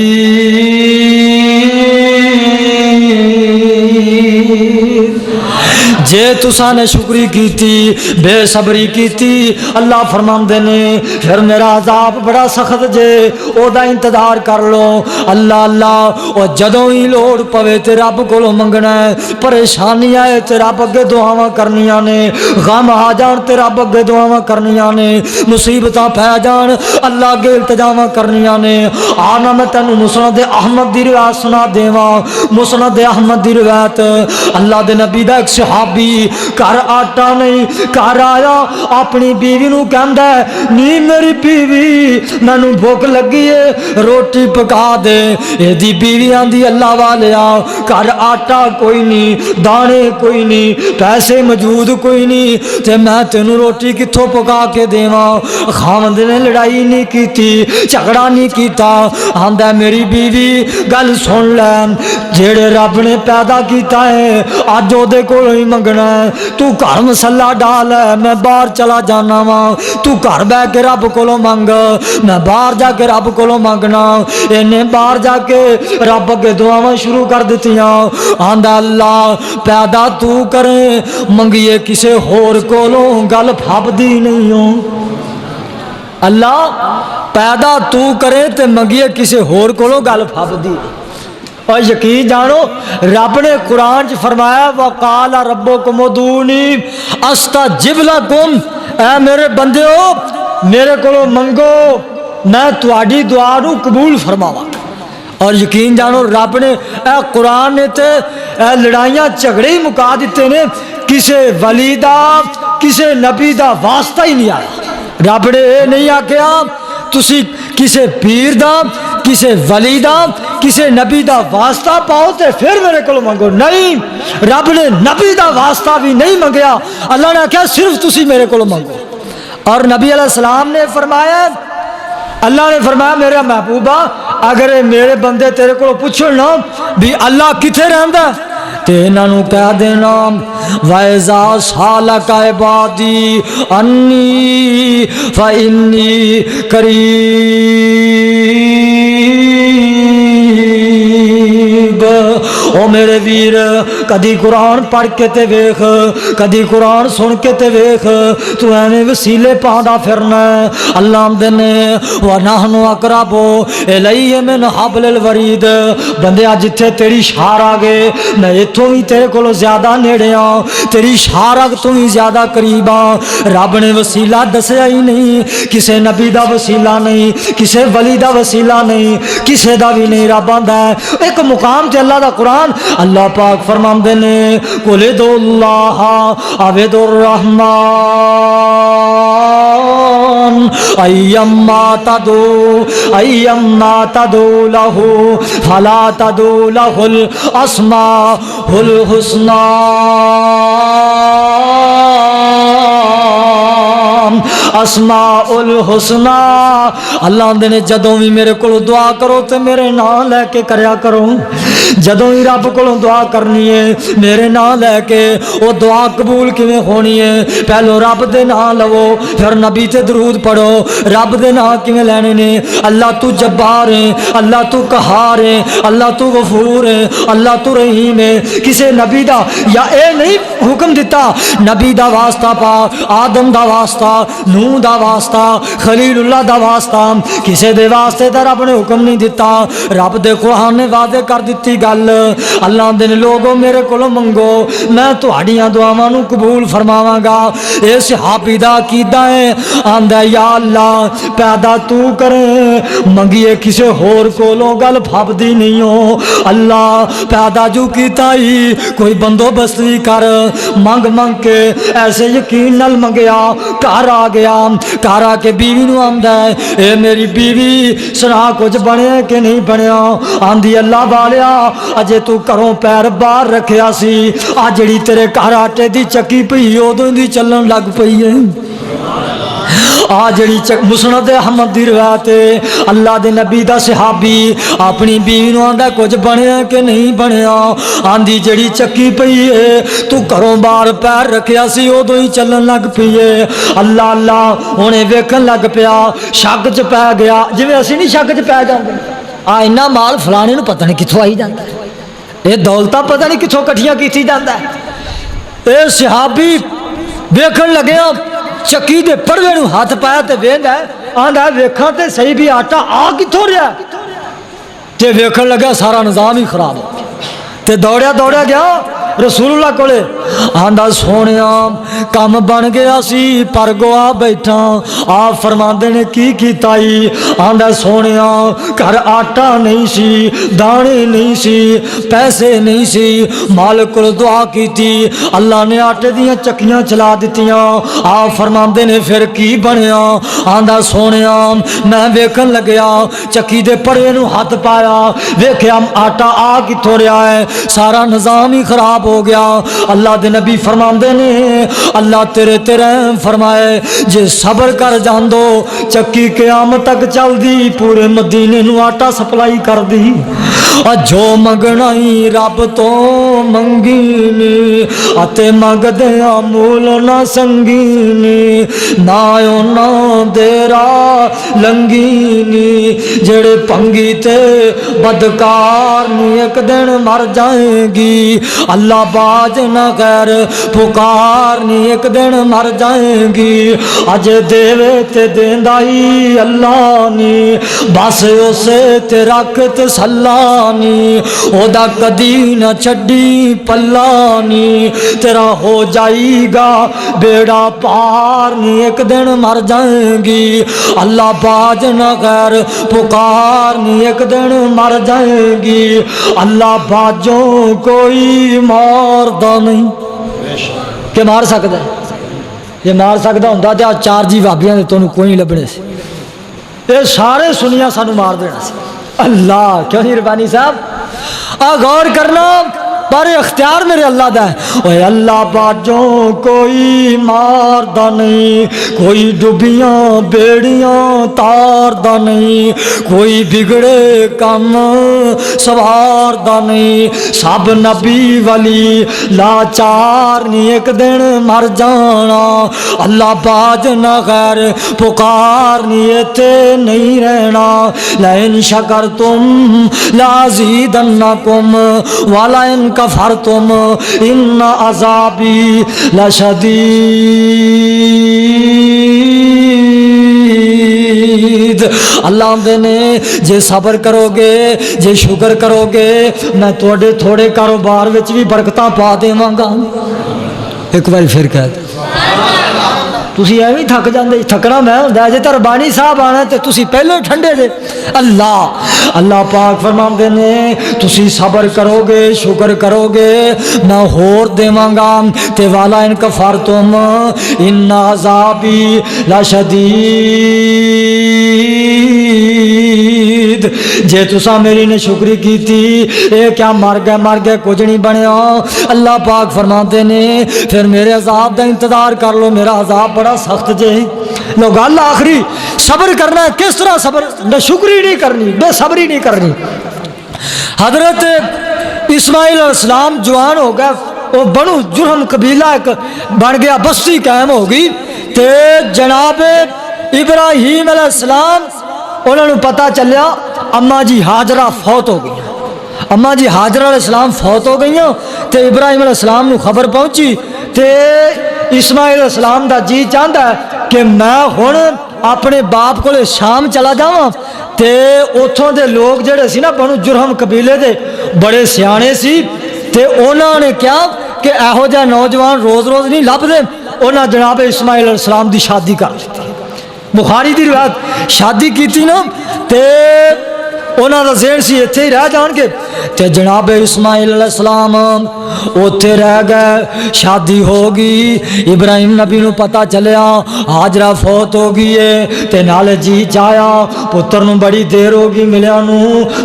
جے تساں نے شکری کیتی بے صبری کیتی اللہ فرماندے نے پھر میرا عذاب بڑا سخت جے او دا انتظار کر لو اللہ اللہ او جدوں ہی لوڑ پوے تے رب کولوں منگنا ہے پریشانی آئے تے رب اگے دعاواں کرنیاں نے غم آ جان تے رب اگے دعاواں کرنیاں نے مصیبتاں پہ جان اللہ اگے التجاواں کرنیاں نے آنا میں تینوں مسند احمد دی روایت سنا دیواں مسند احمد دی روایت اللہ دے نبی دا ایک صحابی گھر آٹا نہیں گھر آیا اپنی بیوی نو کہندا ہے نی میری بیوی مینوں بھوک لگی ہے روٹی پکا دے ایدی بیوی آندی اللہ والیا گھر آٹا کوئی نہیں دانے کوئی نہیں پیسے موجود کوئی نہیں تے میں تینوں روٹی کتھوں پکا کے دیواں خاوند نے لڑائی نہیں کیتی جھگڑا نہیں کیتا آندا میری بیوی گل سن لے جیڑے رب نے پیدا کیتا ہے اج او دے کولوں ہی منگنا ہے تو گھر مسلح ڈال ہے میں باہر چلا جانا وا تو گھر بہ کے رب کولوں منگ میں باہر جا کے رب کولوں منگنا انہیں باہر جا کے رب اگے دعاواں شروع کر دتیاں آندا اللہ پیدا تو کرے منگیے کسے ہور کولوں گل پھبدی نہیں ہوں اللہ پیدا تو کرے تے منگیے کسے ہور کولوں گل پھبدی اور یقین جانو رب نے قرآن چ فرمایا وقال ربکم ادعونی استجب لکم اے میرے بندیو میرے کولوں منگو میں تہاڈی دعا نو قبول فرماواں اور یقین جانو رب نے اے قرآن نے تے اے لڑائیاں جھگڑے ہی مکا دیتے نے کسے ولی دا کسے نبی دا واسطہ ہی نہیں آیا رب نے اے نہیں آکھیا تسی کسے پیر دا کسے ولی دا کسے نبی دا واسطہ پاؤ تے پھر میرے کو منگو نہیں رب نے نبی دا واسطہ بھی نہیں منگیا اللہ نے کہا صرف تسی میرے کو منگو اور نبی علیہ السلام نے فرمایا اللہ نے فرمایا میرا محبوبہ اگر میرے بندے تیرے کو پوچھن نا بھی اللہ کتھے رہندا تے انہاں نوں کہہ دینا وَإِذَا سَأَلَكَ عِبَادِي أَنِّي فَإِنِّي قَرِيبٌ او میرے ویر کدی قرآن پڑھ کے تے ویکھ کدی قرآن سن کے تے ویکھ تو ایویں وسیلے پاندا پھرنا ہے اللہ آمدے نے وَنَحْنُ أَقْرَبُ إِلَيْهِ مِنْ حَبْلِ الْوَرِيدِ بندے جتھے تیری شار آ گئے میں اتوں بھی تیرے کولوں زیادہ نیڑے ہاں تیری شارک تو ہی زیادہ قریب ہاں رب نے وسیلہ دسیا ہی نہیں کسے نبی دا وسیلہ نہیں کسے ولی دا وسیلہ نہیں کسے دا بھی نہیں رب آندا ہے ایک مقام تے اللہ دا قرآن اللہ پاک فرماندے نے قُلِ ادعُوا اللَّهَ أَوِ ادعُوا الرَّحْمَنَ أَيَّمَّا تَدْعُوا لَهُ فَلَا تَدْعُوا لَهُ الْأَسْمَاءُ الْحُسْنَى اسماء الحسنى اللہ نے جدوں بھی میرے کو دعا کرو تے میرے نام لے کے کریا کرو جدوں ہی رب کو دعا کرنی ہے میرے نام لے کے وہ دعا قبول کیویں ہونی ہے پہلو رب دے نام لو پھر نبی تے درود پڑھو رب دے نام کیویں لینے نے اللہ تو جبار ہے اللہ تو قہار ہے اللہ تو غفور ہے اللہ تو رحیم ہے کسے نبی دا یا اے نہیں حکم دیتا نبی دا واسطہ پا آدم دا واسطہ نوح دا واسطہ خلیل اللہ دا واسطہ کسے دے واسطے دا رب نے حکم نہیں دیتا رب دے قرآن نے واضح کر دیتی گل اللہ دے لوگوں میرے کولوں منگو میں تہاڈیاں دعاواں نو قبول فرماواں گا اے صحابی دا عقیدہ ہے آندا یا اللہ پیدا تو کرے منگیے کسے ہور کولوں گل پھبدی نہیں ہو اللہ پیدا جو کیتا ہی کوئی بندوبست نہیں کر منگ منگ کے ایسے یقین نال منگیا گھر آ گیا گھر آ کے بیوی نو آندا ہے اے میری بیوی سنا کچھ بنیا کہ نہیں بنیا آندی اللہ والیا اجے تو گھروں پیر باہر رکھیا سی آ جڑی تیرے گھر آٹے دی چکی پئی اودوں دی چلن لگ پئی ہے آ جڑی مسند احمد دی روایت ہے اللہ دے نبی دا صحابی اپنی بیوی نو آندا کچھ بنیا کہ نہیں بنیا آندی جڑی چکی پئی ہے تو گھروں باہر پیر رکھیا سی اودوں ہی چلن لگ پئی ہے اللہ اللہ ہونے ویکھن لگ پیا شک چ پی گیا جویں اسی نہیں شک چ پی جاندے آ اینا مال فلانے نو پتہ نہیں کتھوں آئی جاندا ہے اے دولتاں پتہ نہیں کتھوں کٹھیاں کیتی جاندا ہے اے صحابی ویکھن لگے چکی دے پڑوے نو ہاتھ پایا تے ویندا ہے آندا ویکھاں تے صحیح بھی آٹا آ کتھوں رہیا تے ویکھن لگا سارا نظام ہی خراب ہو تے دوڑیا گیا رسول اللہ کولے آندا سونیا کام بن گیا سی پر گوا بیٹھا آپ فرماندے نے کی کیتائی آندا سونیا گھر آٹا نہیں سی دانے نہیں سی پیسے نہیں سی مالک کول دعا کیتی اللہ نے آٹے دیاں چکیاں چلا دتیاں آپ فرماندے نے پھر کی بنیا آندا سونیا میں ویکھن لگیا چکی دے پڑے نو ہاتھ پایا ویکھیا آٹا آ کتھوں رہیا ہے سارا نظام ہی خراب ہو گیا اللہ دے نبی فرماندے نے اللہ تیرے رحم فرمائے جے صبر کر جاندو چکی قیامت تک چل دی پورے مدینے نو آٹا سپلائی کر دی جو منگنا ہی رب تو منگینی اتے منگ دیا مول نہ سنگینی نہ دیرا لنگینی جڑے پنگی تے بدکار نی ایک دن مر جائیں گی اللہ باج نہ غیر پکار نی ایک دن مر جائیں گی اج دیوے تے دیندا ہی اللہ نی بس اسے تے رکھ تے سلانی او دا کدی نہ چھڈی پلانی تیرا ہو جائے گا بیڑا پار نی ایک دن مر جائیں گی اللہ باج نہ غیر پکار نی ایک دن مر جائیں گی اللہ باجوں کوئی ماردا نہیں کہ مار سکتا ہے یہ مار سکتا ہوں تے چار جی بابیاں نے تینوں کوئی نہیں لبنے سے یہ سارے سنیا سانو مار دینا سی اللہ کیوں نہیں ربانی صاحب غور کرنا پر اختیار میرے اللہ دا ہے۔ اوے اللہ باجوں کوئی ماردا نہیں، کوئی ڈبیاں بیڑیاں تاردا نہیں، کوئی بگڑے کم سواردا نہیں، سب نبی ولی لاچار نہیں ایک دن مر جانا، اللہ باج نہ غیر پکار نہیں ایتھے نہیں رہنا، لئن شکرتم لازیدنکم ولئن کفرتم ان عذابی لشدید۔ اللہ آمدے نے جے صبر کرو گے، جے شکر کرو گے، میں توڑے تھوڑے کاروبار وچ بھی برکتاں پا دیواں گا۔ ایک بار پھر کہہ دے تسی ایویں تھک جاندے، تھکنا میں ہوندا جے تے ربانی صاحب آنا تے تسی پہلے ٹھنڈے دے۔ اللہ پاک فرماندے نے تسی صبر کرو گے، شکر کرو گے، میں ہور دیواں گا، تے والا ان کفرتم ان عذابی لشدید۔ جے تسا میری نے شکری کیتی اے کیا مر گئے کچھ نہیں بنیا۔ اللہ پاک فرماتے نے پھر میرے عذاب دا انتظار کر لو، میرا عذاب بڑا سخت جے۔ لو گل آخری صبر کرنا ہے، کس طرح صبر؟ نہ شکری نہیں کرنی، بے صبری نہیں کرنی۔ حضرت اسماعیل علیہ السلام جوان ہو گیا، وہ بنو جرہم قبیلہ ایک بن گیا، بستی قائم ہو گئی، تے جناب ابراہیم علیہ السلام انہوں نے پتہ چلیا اماں جی ہاجرہ فوت ہو گئی، اماں جی ہاجرہ علیہ السلام فوت ہو گئی، تے ابراہیم علیہ السلام نے خبر پہنچی، تے اسماعیل علیہ السلام دا جی چاہتا ہے کہ میں ہن اپنے باپ کو شام چلا جاواں، تے اتھوں دے لوگ جڑے سی نا بنو جرہم قبیلے دے بڑے سیانے سی، تے انہوں نے کیا کہ ایہو جا نوجوان روز روز نہیں لب دے، انہاں جناب اسماعیل علیہ السلام دی شادی کر لیتی، بخاری دی روایت شادی کیتی نا، تے انہاں دا ذہن سی ایتھے ہی رہ جان گے، تے جناب اسماعیل علیہ السلام اوتھے رہ گئے، شادی ہو گئی، ابراہیم نبی نو پتہ چلیا ہاجرہ فوت ہو گئی ہے، تے نالے جی چایا پتر نو بڑی دیر ہو گئی ملیا نو،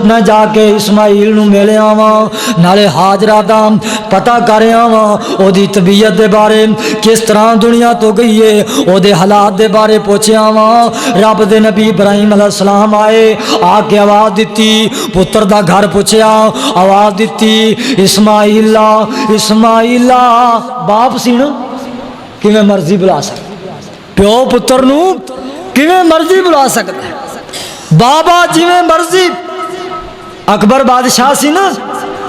نہ جا کے اسماعیل نو ملے آواں، نالے ہاجرہ دا پتہ کرے آواں او دی طبیعت دے بارے، کس طرح دنیا تو گئی ہے او دے حالات دے بارے پوچھے آواں۔ رب دے نبی ابراہیم علیہ السلام آئے، آ کے آواز دیتی، پتر دا گھر پوچھیا، آواز دیتی اسماعیلہ اسماعیلہ، باپ سی نا کیویں مرضی بلا سکتا، پیو پتر نو کیویں مرضی بلا سکتا ہے، بابا جویں مرضی۔ اکبر بادشاہ سی نا،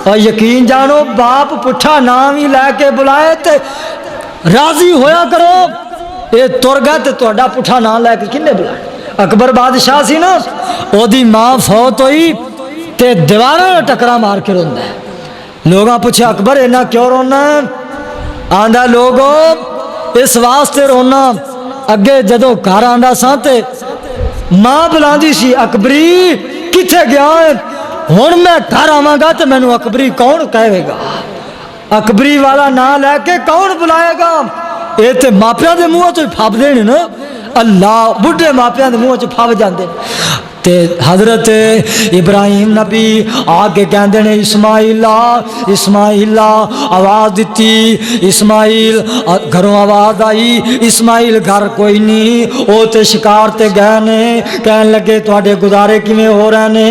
اور یقین جانو باپ پٹھا نام ہی لے کے بلائے تے راضی ہویا کرو، اے تر گیا تے تہاڈا پٹھا نام لے کے کنے بلائے۔ اکبر بادشاہ سی نا، او دی ماں فوت ہوئی تے دیواراں ٹکرا مار کے روندا ہے، لوگاں پوچھا اکبر اینا کیوں رونا ہے؟ آندا لوگوں اس واسطے رونا، اگے جدو گھر آندا سا تے ماں بلاندی سی اکبری کتھے گیا ہے، ہن میں گھر آواں گا تے مینوں اکبری کون کہے گا، اکبری والا نام لے کے کون بلائے گا؟ اے تے ماپیاں دے منہ چ پھب دینے نا، اللہ بڈھے ماپیاں دے منہ چ پھب جاندے۔ تے حضرت ابراہیم نبی آگے کہندے نے اسماعیلہ اسماعیلہ، آواز دیتی، اسماعیل گھروں آواز آئی، اسماعیل گھر کوئی نہیں، او تے شکار تے گئے نے، کہن لگے تواڈے گزارے کیویں ہو رہے نے؟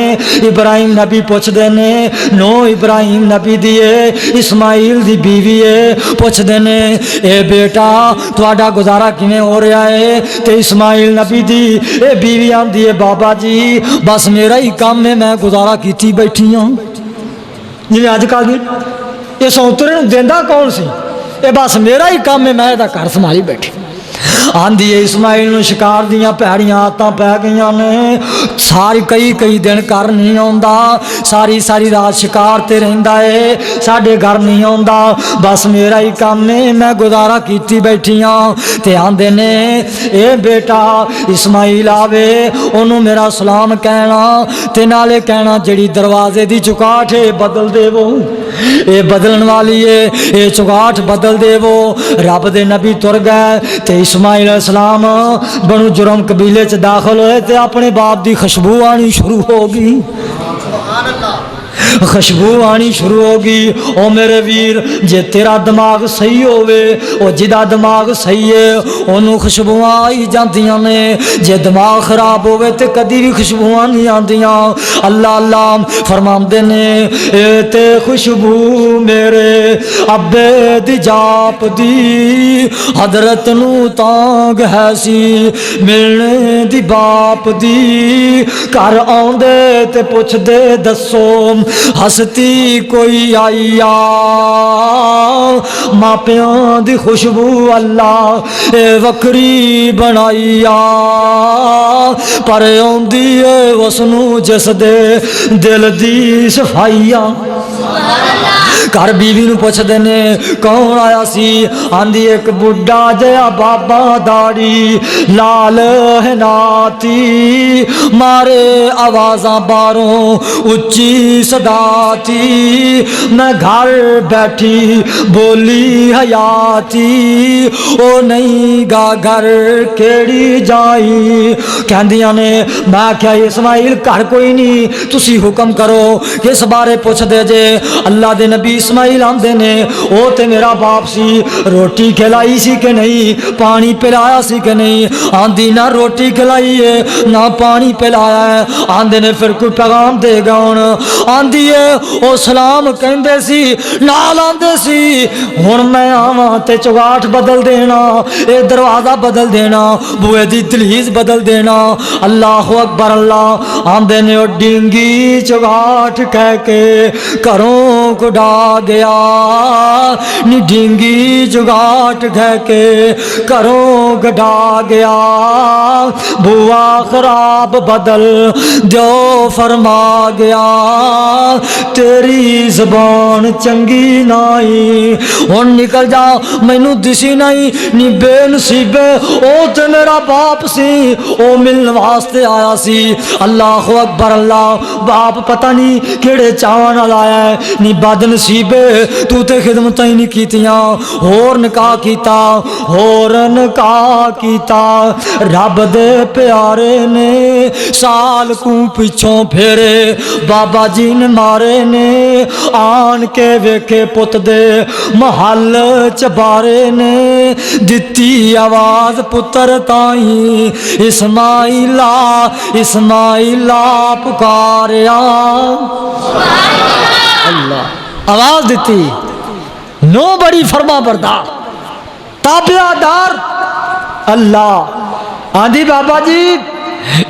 ابراہیم نبی پوچھ دے نے، نو ابراہیم نبی دی ہے، اسماعیل دی بیوی ہے، پوچھ دے نے اے بیٹا تواڈا گزارا کیویں ہو رہا ہے؟ تے اسماعیل نبی دی اے بیوی آندی ہے بابا جی بس میرا ہی کام ہے، میں گزارا کیتی بیٹھی ہوں، جی اج کل یہ سوترے دینا کون سی، یہ بس میرا ہی کام ہے، میں یہ گھر سنبھالی بیٹھی۔ آندھی ہے اسماعیل نو شکار دیاں پیڑیاں آتاں پہ گئیاں نے، ساری کئی دن گھر نہیں آندا، ساری رات شکار تے رہندا ہے، ساڈے گھر نہیں آندا، بس میرا ہی کام ہے، میں گزارا کیتی بیٹھی ہاں۔ تے آندے نے اے بیٹا اسماعیل آوے انہوں میرا سلام کہنا، تے نالے کہنا جڑی دروازے دی چکاٹ ہے بدل دے وہ، اے بدلن والی ہے، اے چکاٹ بدل دے وہ۔ رب دے نبی تر گئے تے اسماعیل علیہ السلام بنو جرم قبیلے چ داخل ہوئے تے اپنے باپ دی خوشبو آنی شروع ہو گئی۔ خوشبو آنی شروع ہوگی۔ او میرے ویر جے تیرا دماغ صحیح ہوئے، او جدا دماغ صحیح ہے انہوں خوشبو آئی جاندیاں نے، جے دماغ خراب ہوئے تے کدی بھی خوشبو نہیں آندیاں۔ اللہ اللہ فرماندے نے اے تے خوشبو میرے ابے دی جاپ دی، حضرت نو تانگ ہے سی ملنے دی باپ دی، کر آندے تے پوچھ دے دسو ہستی کوئی آئی آ، ماپیاں دی خوشبو اللہ اے وکری بنائی آ، پر آندی اے وسنو جس دے دل دی صفائی آ۔ گھر بیوی نو پوچھ دینے کون آیا سی؟ آندھی ایک بڈھا جیا بابا داڑی لال ہے ناتی، مارے آوازاں باروں اچھی صدا تھی، میں گھر بیٹھی بولی حیاتی، او نہیں گا گھر کیڑی جائی۔ کہندیاں نے میں کیا اسماعیل گھر کوئی نہیں، تسی حکم کرو کس بارے پوچھ دے جے۔ اللہ دے نبی اسماعیل آندے نے او تے میرا باپ سی، روٹی کھلائی سی کہ نہیں، پانی پلایا سی کہ نہیں؟ آندھی نہ روٹی کھلائی ہے نہ پانی پلایا ہے۔ آندے نے پھر کوئی پیغام دے گا ہن؟ آندھی ہے او سلام کہندے سی نال آندے سی ہن میں آواں تے چگاٹھ بدل دینا، اے دروازہ بدل دینا، بوئے دی دہلیز بدل دینا۔ اللہ اکبر اللہ۔ آندے نے او ڈینگی چگاٹھ کہہ کے گھروں کو ڈا گیا، نی ڈینگی چگاٹھ کہہ کے گھروں کو ڈا گیا، بوا خراب بدل دیو فرما گیا، تیری زبان چنگی نائی ہن نکل جا مینوں دسی نہیں، نی بے نصیبے او تے میرا باپ سی، او ملن واسطے آیا سی۔ اللہ اکبر اللہ۔ باپ پتہ نہیں کیڑے چاواں نال آیا ہے، نی بد نصیبے تو تے خدمتاں ہی نہیں کیتیاں، ہور نکاح کیتا، ہور نکاح کیتا، رب دے پیارے نے سال کو پچھوں پھیرے، بابا جی نے مارے نے آن کے ویکھے پت دے محل چبارے نے، دتی آواز پتر تائیں اسماعیلا اسماعیلا پکاریا۔ اللہ آواز دیتی، نو بڑی فرما بردار تابعہ دار اللہ۔ آندھی بابا جی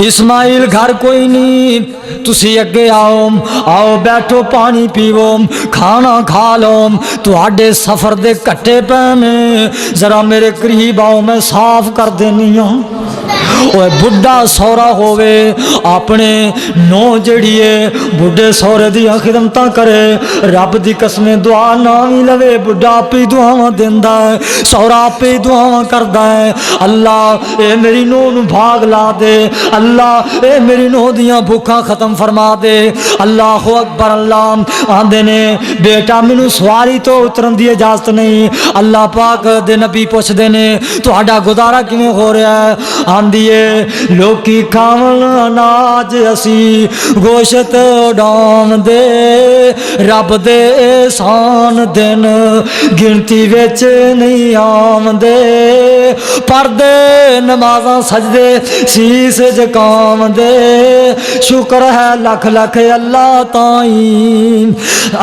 اسماعیل گھر کوئی نہیں، تسی اگے آؤ، آؤ بیٹھو پانی پیو کھانا کھا لو، تواڈے سفر دے کٹے پینے، ذرا میرے قریب آؤ میں صاف کر دینی ہوں۔ اوے بڈھا سورا ہووے اپنے نو جڑی ہے بڈھے سورے دیاں خدمتاں کرے، رب دی قسم دعا نہ وی لوے، بڈھا آپ ہی دعاواں دیندا ہے، سورا آپ ہی دعاواں کردا ہے۔ اللہ اے میری نو نو بھاگ لا دے، اللہ اے میری نو دیاں بھوکاں ختم فرما دے۔ اللہ اکبر اللہ۔ آندے نے بیٹا مینوں سواری تو اترن دی اجازت نہیں۔ اللہ پاک دے نبی پوچھ دے نے تہاڈا گزارا کیویں ہو رہا ہے؟ آندی لوکی کھاون اناج اسی گوشت ڈام دے، رب دے احسان دن گنتی وچ نہیں آمدے، پردے نمازاں سجدے سیس جکام دے، شکر ہے لکھ لکھ اللہ تائیں۔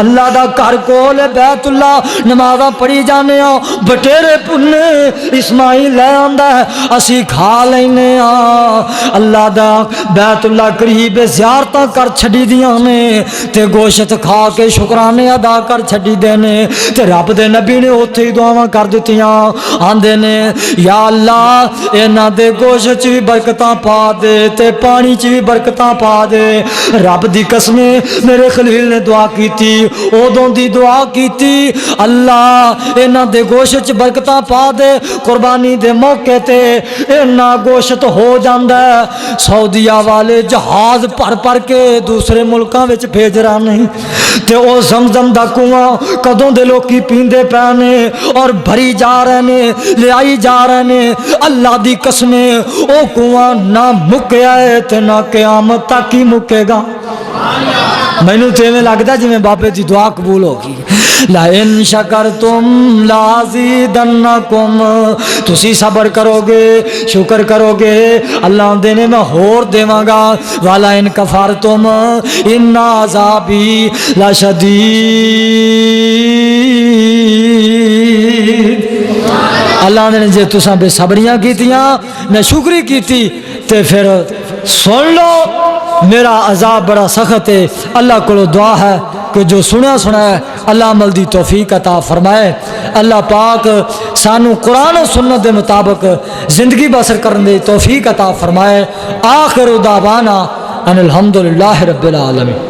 اللہ دا گھر کول بیت اللہ، نمازاں پڑھی جانے ہاں، بٹیرے پنے اسماعیل لے آندا ہے، اسی کھا لینے اللہ دا بیت اللہ قریب زیارتاں کر چھڈی دیاں نے تے گوشت کھا کے شکرانے ادا کر چھڈی دینے تے رب دے نبی نے اوتھے ہی دعاواں کر دتیاں۔ آندے نے یا اللہ انہاں دے گوشت چ بھی برکتاں پا دے تے پانی چ بھی برکتاں پا دے۔ رب دی قسم میرے خلیل نے دعا کیتی، اودوں دی دعا کیتی اللہ انہاں دے گوشت چ برکتاں پا دے، قربانی دے موقع تے انہاں گوشت ہو جاندہ ہے، سعودیہ والے جہاز پر پر کے دوسرے ملکاں وچ بھیج رہا نہیں تے او زمزم دا کنواں کدوں دے لوکی پیندے پینے اور بھری جا رہے نے، لے آئی جا رہے نے۔ اللہ دی قسم او کنواں نہ مکیا ہے تے نہ قیامت تک ہی مکے گا۔ مینوں تے ایویں لگدا جویں بابے دی دعا قبول ہو گئی لئن شکرتم لازیدنکم تسی صبر کرو گے شکر کرو گے اللہ دینے میں ہور دیواں گا والا ان کفرتم ان عذابی لشدید اللہ نے جے تساں بے صبریاں کیتیاں میں شکری کیتی تے پھر سن لو میرا عذاب بڑا سخت ہے اللہ کو دعا ہے کہ جو سنا ہے اللہ عمل دی توفیق عطا فرمائے اللہ پاک سانو قرآن و سنت دے مطابق زندگی بسر کرنے دی توفیق عطا فرمائے آخر دعوانا ان الحمدللہ رب العالمین